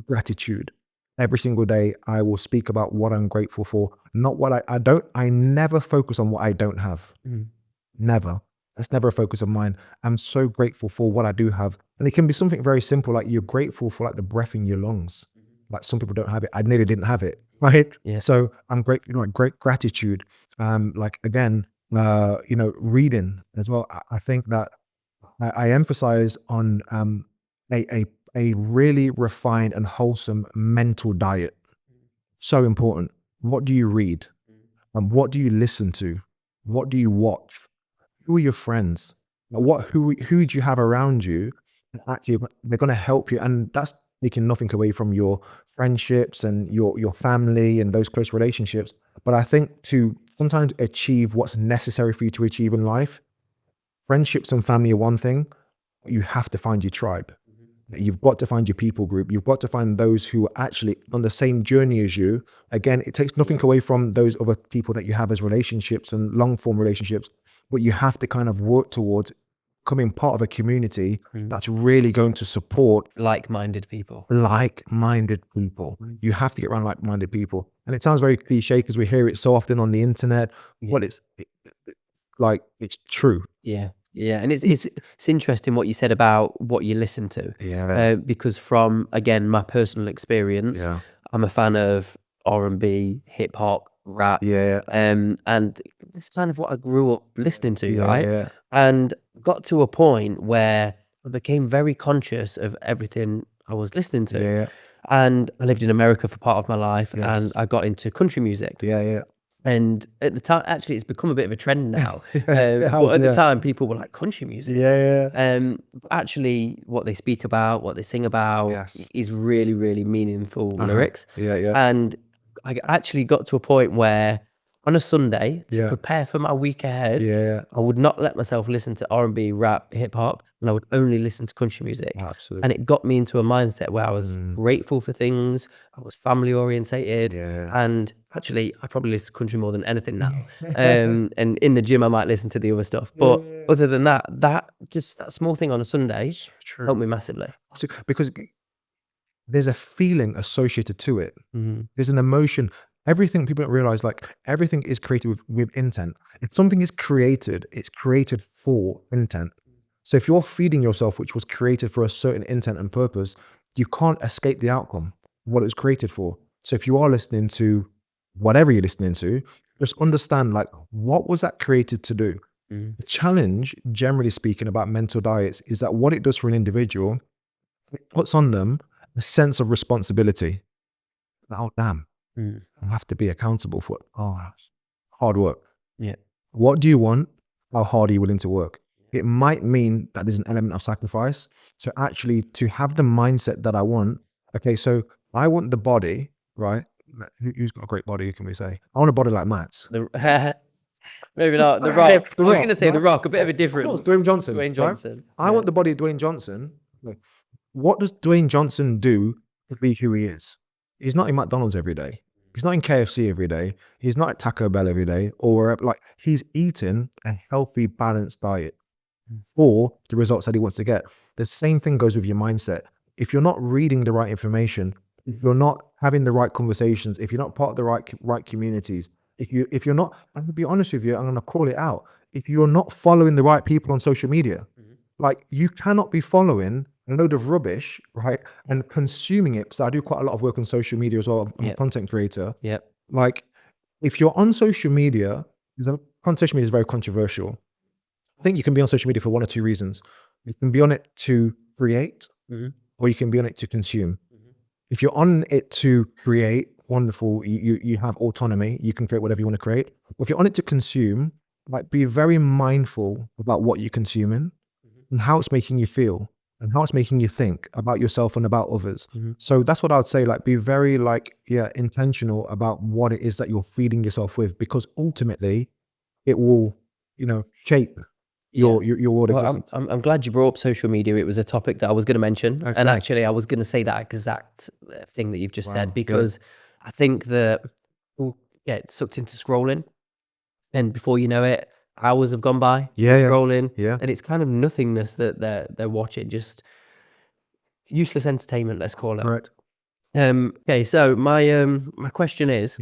gratitude. Every single day, I will speak about what I'm grateful for, not what I don't. I never focus on what I don't have. Never. That's never a focus of mine. I'm so grateful for what I do have. And it can be something very simple, you're grateful for the breath in your lungs. Some people don't have it. I nearly didn't have it, right? Yeah. So I'm grateful, great gratitude. Again, reading as well. I think that I emphasize on a really refined and wholesome mental diet. So important. What do you read? What do you listen to? What do you watch? Who are your friends? Who do you have around you? Actually, they're going to help you, and that's taking nothing away from your friendships and your family and those close relationships. But I think to sometimes achieve what's necessary for you to achieve in life, friendships and family are one thing, but you have to find your tribe. You've got to find your people group. You've got to find those who are actually on the same journey as you. Again, it takes nothing away from those other people that you have as relationships and long form relationships, but you have to kind of work towards becoming part of a community that's really going to support Like-minded people. Like-minded people. You have to get around like-minded people. And it sounds very cliche because we hear it so often on the internet. Well, it's true. Yeah, and it's interesting what you said about what you listen to. Because from, again, my personal experience, I'm a fan of R&B, hip hop, rap. And it's kind of what I grew up listening to, right? And got to a point where I became very conscious of everything I was listening to. And I lived in America for part of my life, and I got into country music. And at the time, actually, it's become a bit of a trend now. But at the time, people were like, country music. Actually, what they speak about, what they sing about is really, really meaningful lyrics. And I actually got to a point where on a Sunday, to prepare for my week ahead, I would not let myself listen to R&B, rap, hip hop, and I would only listen to country music. Absolutely. And it got me into a mindset where I was grateful for things, I was family orientated, and actually I probably listen to country more than anything now. And in the gym I might listen to the other stuff, but other than that, that small thing on a Sunday helped me massively. Because there's a feeling associated to it. There's an emotion. Everything, people don't realize, everything is created with intent. If something is created, it's created for intent. So if you're feeding yourself, which was created for a certain intent and purpose, you can't escape the outcome, what it was created for. So if you are listening to whatever you're listening to, just understand, what was that created to do? The challenge, generally speaking, about mental diets is that what it does for an individual, it puts on them a sense of responsibility. Oh, damn. I have to be accountable for it. Oh, hard work. What do you want? How hard are you willing to work? It might mean that there's an element of sacrifice. So actually, to have the mindset that I want, okay, so I want the body, right? Who's got a great body, who can we say? I want a body like Matt's. Maybe not. The Rock. I was going to say The Rock, a bit of a difference. No, it's Dwayne Johnson. Dwayne Johnson. Right? I want the body of Dwayne Johnson. What does Dwayne Johnson do to be who he is? He's not in McDonald's every day. He's not in KFC every day. He's not at Taco Bell every day, or like he's eating a healthy, balanced diet for the results that he wants to get. The same thing goes with your mindset. If you're not reading the right information, if you're not having the right conversations, if you're not part of the right communities, if you're not, I'm gonna be honest with you, I'm gonna call it out. If you're not following the right people on social media, like you cannot be following a load of rubbish, right, and consuming it. Because I do quite a lot of work on social media as well. I'm a content creator. Yep. Like, if you're on social media, social media is very controversial. I think you can be on social media for one or two reasons. You can be on it to create, or you can be on it to consume. If you're on it to create, wonderful, you have autonomy, you can create whatever you want to create. If you're on it to consume, like be very mindful about what you're consuming and how it's making you feel and how it's making you think about yourself and about others. So that's what I would say, like be very intentional about what it is that you're feeding yourself with, because ultimately it will, shape your world existence. I'm glad you brought up social media. It was a topic that I was going to mention. Okay. And actually I was going to say that exact thing that you've just said, because I think that we'll get sucked into scrolling, and before you know it, hours have gone by scrolling, and it's kind of nothingness that they're watching, just useless entertainment, let's call it. Correct. Okay, so my question is,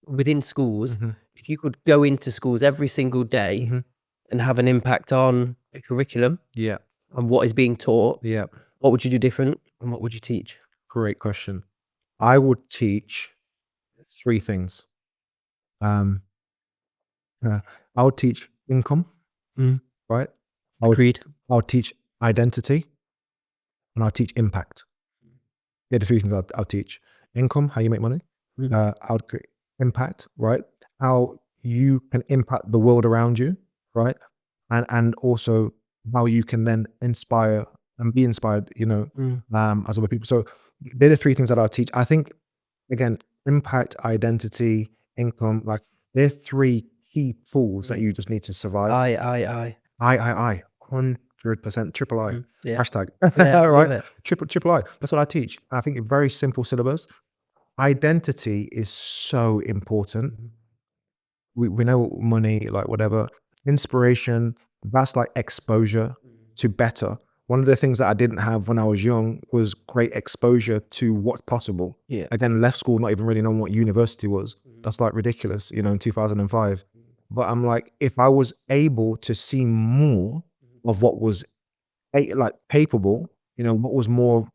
within schools, if you could go into schools every single day and have an impact on the curriculum and what is being taught, what would you do different and what would you teach? Great question. I would teach three things. I would teach income, right? Agreed. I would teach identity, and I'll teach impact. The three things I'll teach: income, how you make money. I would create impact, right? How you can impact the world around you, right? And also how you can then inspire and be inspired, as other people. So they're the three things that I'll teach. I think, again, impact, identity, income, like they're three key tools that you just need to survive. I. 100%, triple I. Hashtag. Yeah, right? Triple I. That's what I teach. I think a very simple syllabus. Identity is so important. We know money, like whatever. Inspiration, that's like exposure to better. One of the things that I didn't have when I was young was great exposure to what's possible. Again, left school not even really knowing what university was. That's like ridiculous, in 2005. But I'm like, if I was able to see more of what was capable, what was more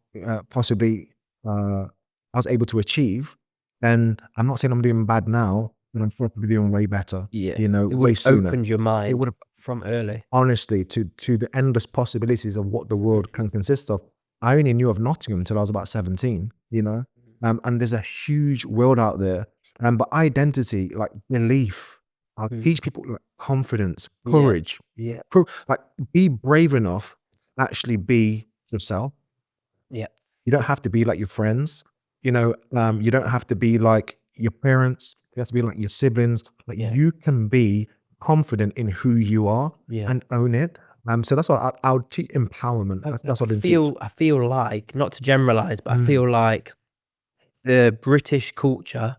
possibly I was able to achieve, then I'm not saying I'm doing bad now, but I'm probably doing way better. It way sooner. Opened your mind. It would have, from early. honestly, to the endless possibilities of what the world can consist of. I only knew of Nottingham until I was about 17. And there's a huge world out there. But identity, like belief, I'll teach people like confidence, courage. Like be brave enough to actually be yourself. You don't have to be like your friends. You don't have to be like your parents. You have to be like your siblings. Like you can be confident in who you are and own it. So that's what I would teach empowerment. That's what I teach. I feel like, not to generalize, but I feel like the British culture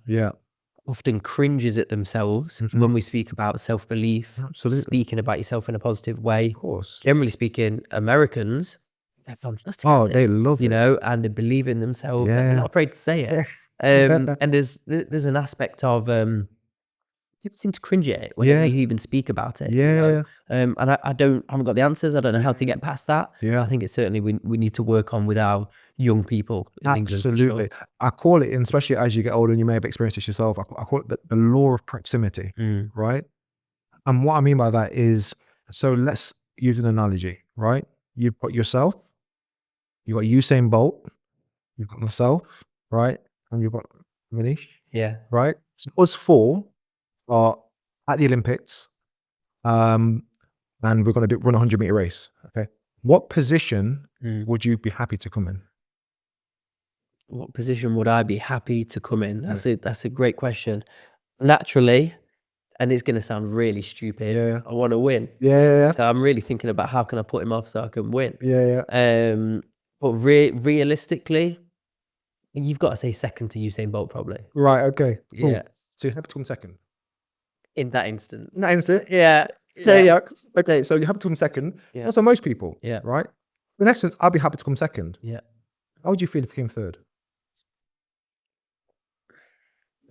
often cringes at themselves when we speak about self-belief, speaking about yourself in a positive way. Of course. Generally speaking, Americans, they're fantastic. Oh, they love it. And they believe in themselves. They're not afraid to say it. And there's an aspect of people seem to cringe at it when you even speak about it. And I haven't got the answers. I don't know how to get past that. I think it's certainly we need to work on with our young people in England. Absolutely. I call it, and especially as you get older, and you may have experienced this yourself, I call it the law of proximity, right? And what I mean by that is, so let's use an analogy, right? You've got yourself, you've got Usain Bolt, you've got myself, right? And you've got Manish, right? So us four are at the Olympics, and we're going to run a 100-meter race. Okay. What position would you be happy to come in? What position would I be happy to come in? That's a great question. Naturally, and it's going to sound really stupid, I want to win. So I'm really thinking about how can I put him off so I can win. But realistically, You've got to say second to Usain Bolt, probably. Right. Okay. Cool. Yeah. So you're happy to come second. In that instant. In that instant. Yeah. Okay. Yeah. Okay. So you're happy to come second. Yeah. That's what most people. Yeah. Right. In essence, I'd be happy to come second. Yeah. How would you feel if you came third?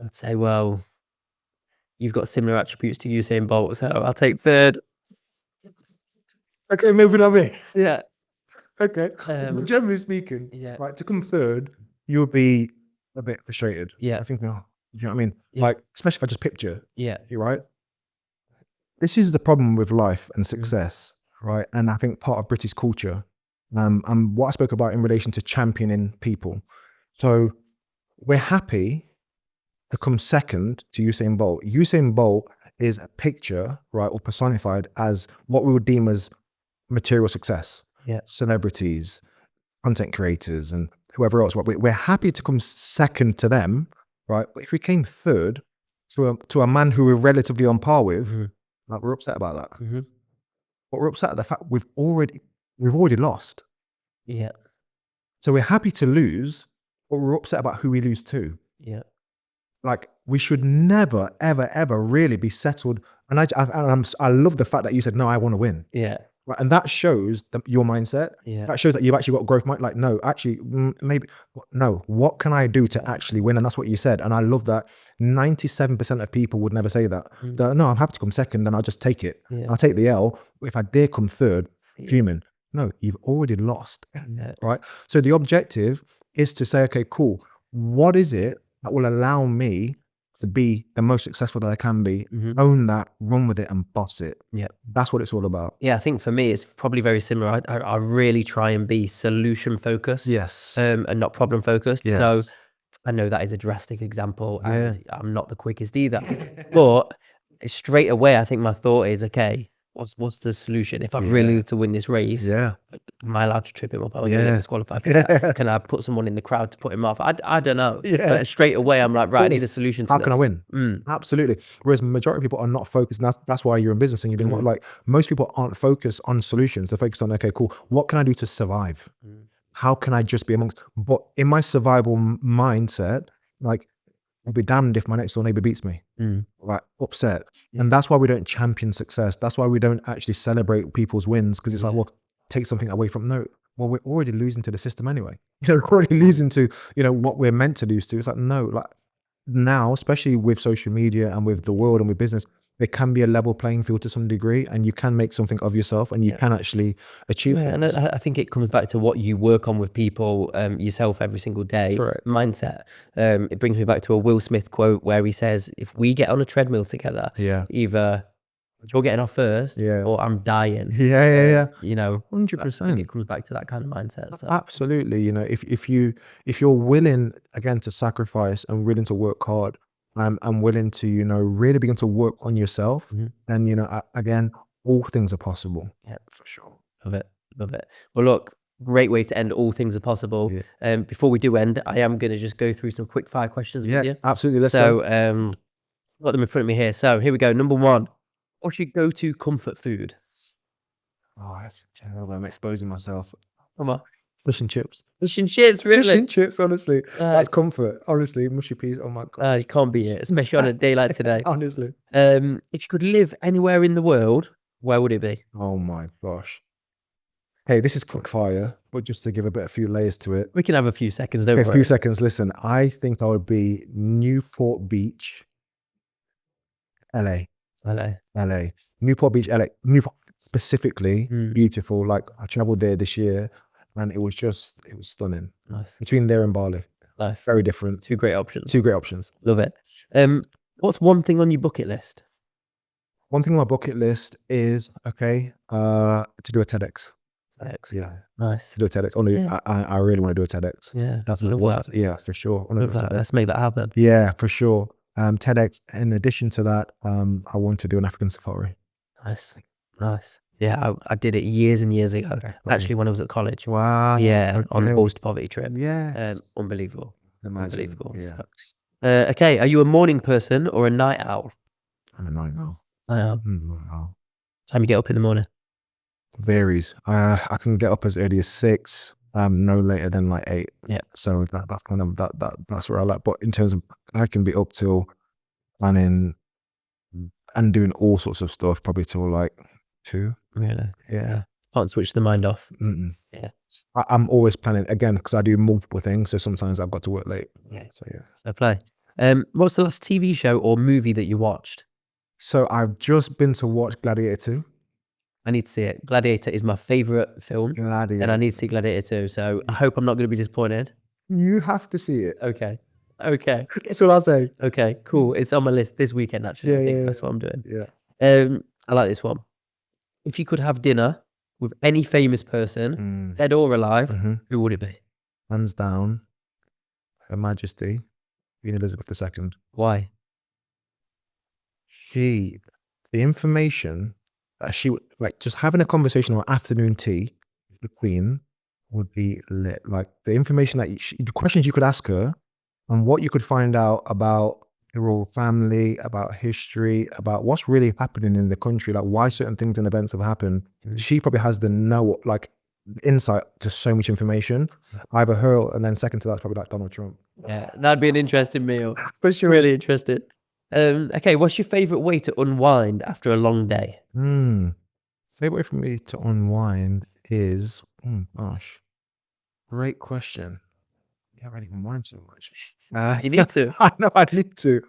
I'd say, well, you've got similar attributes to Usain Bolt, so I'll take third. Okay. Moving on. Yeah. Okay. Generally speaking, Yeah. right, to come third, you'll be a bit frustrated. Yeah. I think, no, you know what I mean? Yeah. Like, especially if I just picture, Yeah. you right? This is the problem with life and success, right? And I think part of British culture, and what I spoke about in relation to championing people. So we're happy to come second to Usain Bolt. Usain Bolt is a picture, right, or personified as what we would deem as material success. Yeah. Celebrities, content creators, and whoever else. We're happy to come second to them, right? But if we came third to a man who we're relatively on par with, like, we're upset about that. But we're upset at the fact we've already lost. Yeah. So we're happy to lose, but we're upset about who we lose to. Yeah. Like, we should never, ever, ever really be settled. And I love the fact that you said, no, I want to win. Yeah. Right, and that shows your mindset. Yeah. That shows that you've actually got growth mind. Like, no, actually, maybe, no, what can I do to actually win? And that's what you said. And I love that 97% of people would never say that. No, I'm happy to come second and I'll just take it. Yeah. I'll take the L. If I dare come third, fuming. No, you've already lost, right? So the objective is to say, okay, cool. What is it that will allow me to be the most successful that I can be, own that, run with it and boss it. Yeah. That's what it's all about. Yeah, I think for me, it's probably very similar. I really try and be solution focused. Yes. And not problem focused. Yes. So I know that is a drastic example and I'm not the quickest either. But straight away, I think my thought is, okay, what's the solution? If I really need to win this race, am I allowed to trip him up? Am I going to get disqualified for that? Can I put someone in the crowd to put him off? I don't know. But straight away, I'm like, right, I need a solution to How this. can I win? Absolutely. Whereas majority of people are not focused. And that's why you're in business and you didn't want, like, most people aren't focused on solutions. They're focused on, okay, cool. What can I do to survive? How can I just be amongst, but in my survival mindset, like, I'll be damned if my next door neighbor beats me, right? Upset. And that's why we don't champion success. That's why we don't actually celebrate people's wins. Cause it's like, well, take something away from, no, well, we're already losing to the system anyway. We're already losing to, what we're meant to lose to. It's like, no, like, now, especially with social media and with the world and with business, there can be a level playing field to some degree, and you can make something of yourself and you can actually achieve it. And I think it comes back to what you work on with people, yourself every single day. Correct. Mindset. It brings me back to a Will Smith quote where he says, if we get on a treadmill together, either you're getting off first or I'm dying. 100%. I think it comes back to that kind of mindset. So. Absolutely. If you're willing, again, to sacrifice and willing to work hard, and willing to, really begin to work on yourself, then, again, all things are possible. Yeah, for sure. Love it. Well, look, great way to end. All things are possible. Before we do end, I am going to just go through some quick fire questions with you. Absolutely. Let's go. I've got them in front of me here. So here we go. Number one, what's your go-to comfort food? Oh, that's terrible. I'm exposing myself. Come on. Fish and chips. Fish and chips, really? Fish and chips, honestly. That's comfort. Honestly, mushy peas. Oh my God. You can't beat it, especially on a day like today. Honestly. If you could live anywhere in the world, where would it be? Oh my gosh. Hey, this is quick fire, but just to give a few layers to it. We can have a few seconds, don't we? A few seconds. Listen, I think I would be Newport Beach, LA. Newport Beach, LA. Newport specifically, beautiful. Like, I traveled there this year. And it was stunning. Nice. Between there and Bali. Nice. Very different. Two great options. Love it. What's one thing on your bucket list? One thing on my bucket list is, to do a TEDx. TEDx. Yeah. Nice. To do a TEDx. I really want to do a TEDx. Yeah. That's what. Yeah, for sure. Let's make that happen. Yeah, for sure. TEDx. In addition to that, I want to do an African safari. Nice. Yeah, I did it years and years ago. Actually, when I was at college. Wow. Yeah, on the post-poverty trip. Yeah. Unbelievable. Unbelievable. Yeah. So, okay, are you a morning person or a night owl? I'm a night owl. Time you get up in the morning? Varies. I can get up as early as 6. no later than like 8. Yeah. So that's kind of that's where I like. But in terms of, I can be up till planning and doing all sorts of stuff probably till like 2. Really? Yeah. Can't switch the mind off. Mm-mm. Yeah. I'm always planning again because I do multiple things. So sometimes I've got to work late. Yeah. So yeah. So play. What's the last TV show or movie that you watched? So I've just been to watch Gladiator 2. I need to see it. Gladiator is my favourite film, Gladiator. and I need to see Gladiator 2. So I hope I'm not going to be disappointed. You have to see it. Okay. That's what I'll say. Okay, cool. It's on my list this weekend, actually. I think that's what I'm doing. Yeah. I like this one. If you could have dinner with any famous person, dead or alive, who would it be? Hands down, Her Majesty, Queen Elizabeth II. Why? The information that she would, like, just having a conversation or afternoon tea with the Queen would be lit. Like, the information that the questions you could ask her and what you could find out about the royal family, about history, about what's really happening in the country, like why certain things and events have happened. She probably has the insight to so much information. Either her, and then second to that's probably like Donald Trump. Yeah, that'd be an interesting meal. For sure. Really interested. Okay, what's your favourite way to unwind after a long day? Favorite way for me to unwind is, gosh, great question. I can't really unwind so much. You need to. I know I need to.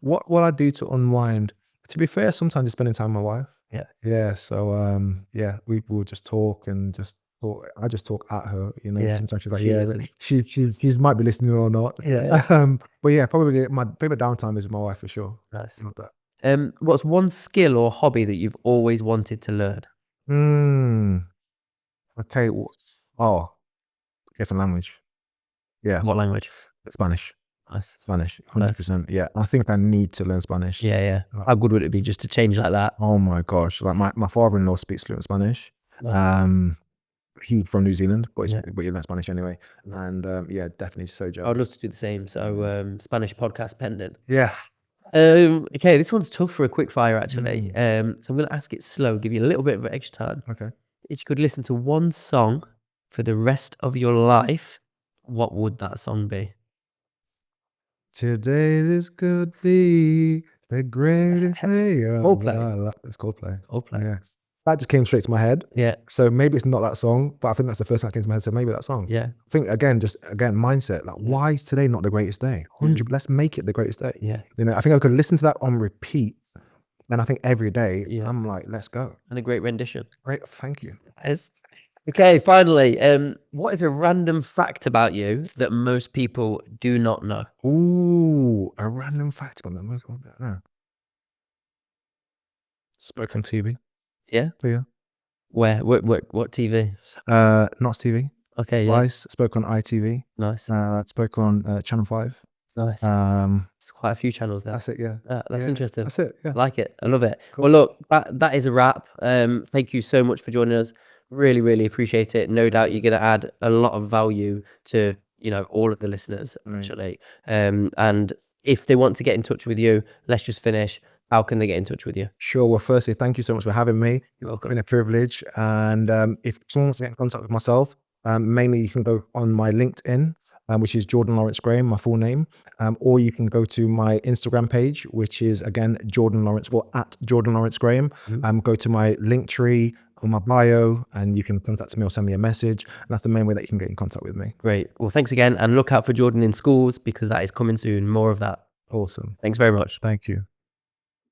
What I do to unwind, to be fair, sometimes just spending time with my wife. Yeah. Yeah. So we will just talk and just talk. I just talk at her, Yeah. sometimes she's like, She isn't. she might be listening or not. Yeah. But yeah, probably my favorite downtime is with my wife for sure. Nice. Not that. What's one skill or hobby that you've always wanted to learn? Okay. Different language. Yeah. What language? Spanish. Nice. Spanish. 100%. Yeah. I think I need to learn Spanish. Yeah. How good would it be just to change like that? Oh my gosh. Like my father-in-law speaks fluent Spanish. Nice. He's from New Zealand, but he learns Spanish anyway. And definitely so jealous. I would love to do the same. So Spanish podcast pending. Yeah. Okay, this one's tough for a quick fire actually. So I'm going to ask it slow, give you a little bit of extra time. Okay. If you could listen to one song for the rest of your life, what would that song be? Today this could be the greatest day of Coldplay. my life. It's Coldplay. Coldplay. Yeah. That just came straight to my head. Yeah. So maybe it's not that song, but I think that's the first thing that came to my head. So maybe that song. Yeah. I think again, mindset. Like, why is today not the greatest day? 100. Let's make it the greatest day. Yeah. I think I could listen to that on repeat. And I think every day I'm like, let's go. And a great rendition. Great. Thank you. Okay, finally, what is a random fact about you that most people do not know? Ooh, a random fact about that. Most people don't know. Spoke on TV. Yeah? Yeah. Where? What TV? Not TV. Okay, yeah. Twice. Spoke on ITV. Nice. Spoke on Channel 5. Nice. There's quite a few channels there. That's it, yeah. That's interesting. That's it, yeah. I like it. I love it. Cool. Well, look, that is a wrap. Thank you so much for joining us. Really, really appreciate it. No doubt you're going to add a lot of value to, all of the listeners, actually. And if they want to get in touch with you, let's just finish. How can they get in touch with you? Sure. Well, firstly, thank you so much for having me. You're welcome. It's been a privilege. And if someone wants to get in contact with myself, mainly you can go on my LinkedIn, which is Jordan Lawrence Graham, my full name. Or you can go to my Instagram page, which is, again, Jordan Lawrence, or at Jordan Lawrence Graham. Go to my link tree on my bio, and you can contact me or send me a message. And that's the main way that you can get in contact with me. Great. Well, thanks again. And look out for Jordan in schools, because that is coming soon. More of that. Awesome. Thanks very much. Thank you.